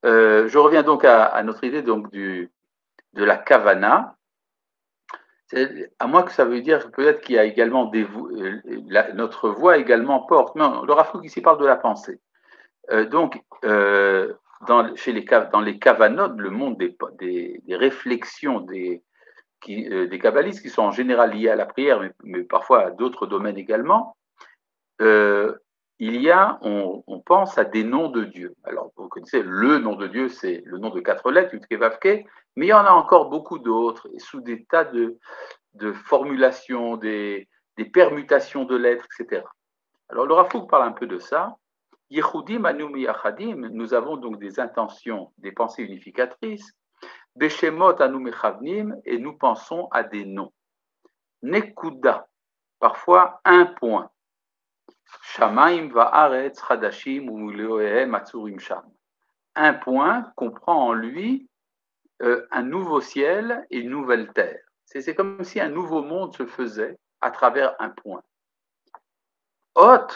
Je reviens donc à notre idée donc de la kavana. À moins que ça veut dire peut-être qu'il y a également notre voix également porte. Non, le Rav Kook ici parle de la pensée. Dans les kavanotes, le monde des réflexions des kabbalistes qui sont en général liés à la prière, mais parfois à d'autres domaines également, on pense à des noms de Dieu. Alors, vous connaissez, le nom de Dieu, c'est le nom de 4 lettres, Yud Kei Vav Kei, mais il y en a encore beaucoup d'autres, et sous des tas de formulations, des permutations de lettres, etc. Alors, le Rav Kook parle un peu de ça. Yechudim anu miyachadim, nous avons donc des intentions, des pensées unificatrices. Beshemot anu mechavnim, et nous pensons à des noms. Nekuda, parfois un point. Shamaim va'aretz chadashim u'leoehem atzurim sham. Un point comprend en lui un nouveau ciel et une nouvelle terre. C'est comme si un nouveau monde se faisait à travers un point. Hot,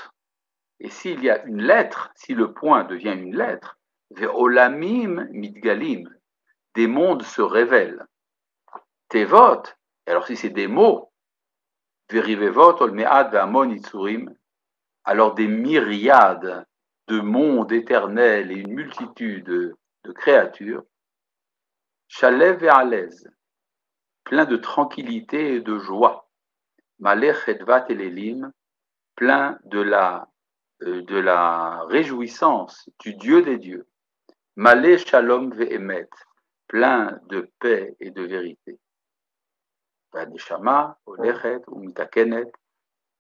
et s'il y a une lettre, si le point devient une lettre, ve'olamim mitgalim, des mondes se révèlent. Tevot, alors si c'est des mots, ve'rivevot olmead ve'amon itzurim, alors des myriades de mondes éternels et une multitude de créatures, Shalev et Alez, plein de tranquillité et de joie, Malech Edvat Elelim, plein de la réjouissance du Dieu des dieux, Malé Shalom Ve'emet, plein de paix et de vérité. Vaneshama, Olechet, Umitakenet,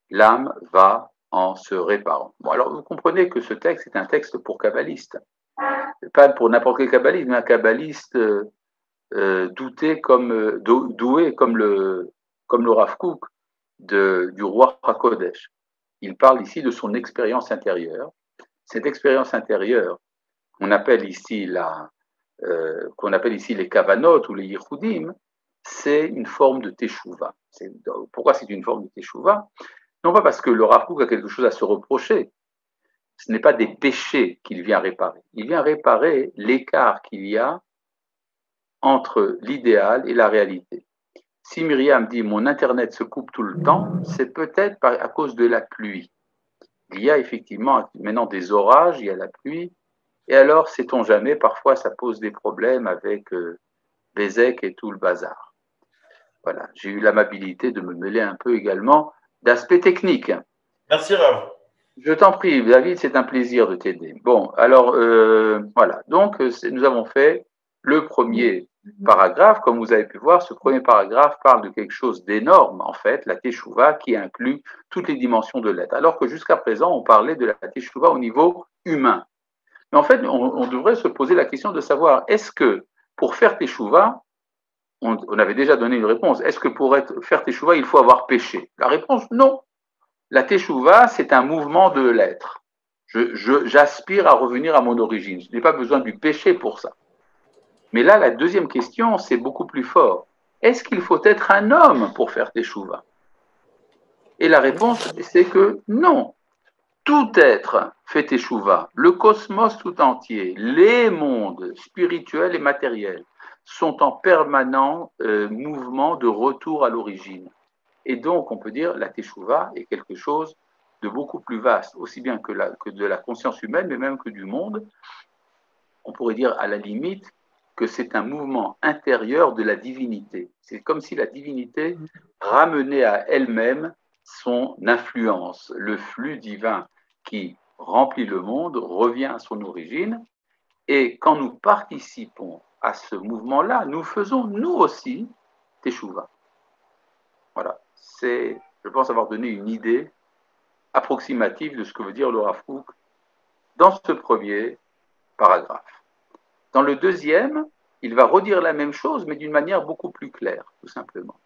l'âme va en se réparant. Bon, alors vous comprenez que ce texte est un texte pour kabbaliste. Pas pour n'importe quel kabbaliste, mais un kabbaliste doué comme le Rav Kook du roi HaKodesh. Il parle ici de son expérience intérieure. Cette expérience intérieure, qu'on appelle ici les kavanot ou les yichudim, c'est une forme de teshuva. Pourquoi c'est une forme de teshuva? Non pas parce que le Rav Kook a quelque chose à se reprocher. Ce n'est pas des péchés qu'il vient réparer. Il vient réparer l'écart qu'il y a entre l'idéal et la réalité. Si Myriam dit « mon Internet se coupe tout le temps », c'est peut-être à cause de la pluie. Il y a effectivement maintenant des orages, il y a la pluie, et alors, sait-on jamais, parfois ça pose des problèmes avec Bézek et tout le bazar. Voilà, j'ai eu l'amabilité de me mêler un peu également d'aspects techniques. Merci Rav. Je t'en prie, David, c'est un plaisir de t'aider. Bon, alors, voilà. Donc, nous avons fait le premier paragraphe. Comme vous avez pu voir, ce premier paragraphe parle de quelque chose d'énorme, en fait, la Teshuvah, qui inclut toutes les dimensions de l'être. Alors que jusqu'à présent, on parlait de la Teshuvah au niveau humain. Mais en fait, on devrait se poser la question de savoir, est-ce que pour faire Teshuvah, on avait déjà donné une réponse, est-ce que pour faire Teshuvah, il faut avoir péché? La réponse, non. La Teshuvah, c'est un mouvement de l'être. J'aspire à revenir à mon origine. Je n'ai pas besoin du péché pour ça. Mais là, la deuxième question, c'est beaucoup plus fort. Est-ce qu'il faut être un homme pour faire Teshuvah? Et la réponse, c'est que non. Tout être fait Teshuvah. Le cosmos tout entier, les mondes spirituels et matériels sont en permanent mouvement de retour à l'origine. Et donc, on peut dire la Teshuvah est quelque chose de beaucoup plus vaste, aussi bien que de la conscience humaine, mais même que du monde. On pourrait dire à la limite que c'est un mouvement intérieur de la divinité. C'est comme si la divinité ramenait à elle-même son influence. Le flux divin qui remplit le monde revient à son origine. Et quand nous participons à ce mouvement-là, nous faisons nous aussi Teshuvah. Voilà, je pense avoir donné une idée approximative de ce que veut dire le Rav Kook dans ce premier paragraphe. Dans le deuxième, il va redire la même chose, mais d'une manière beaucoup plus claire, tout simplement.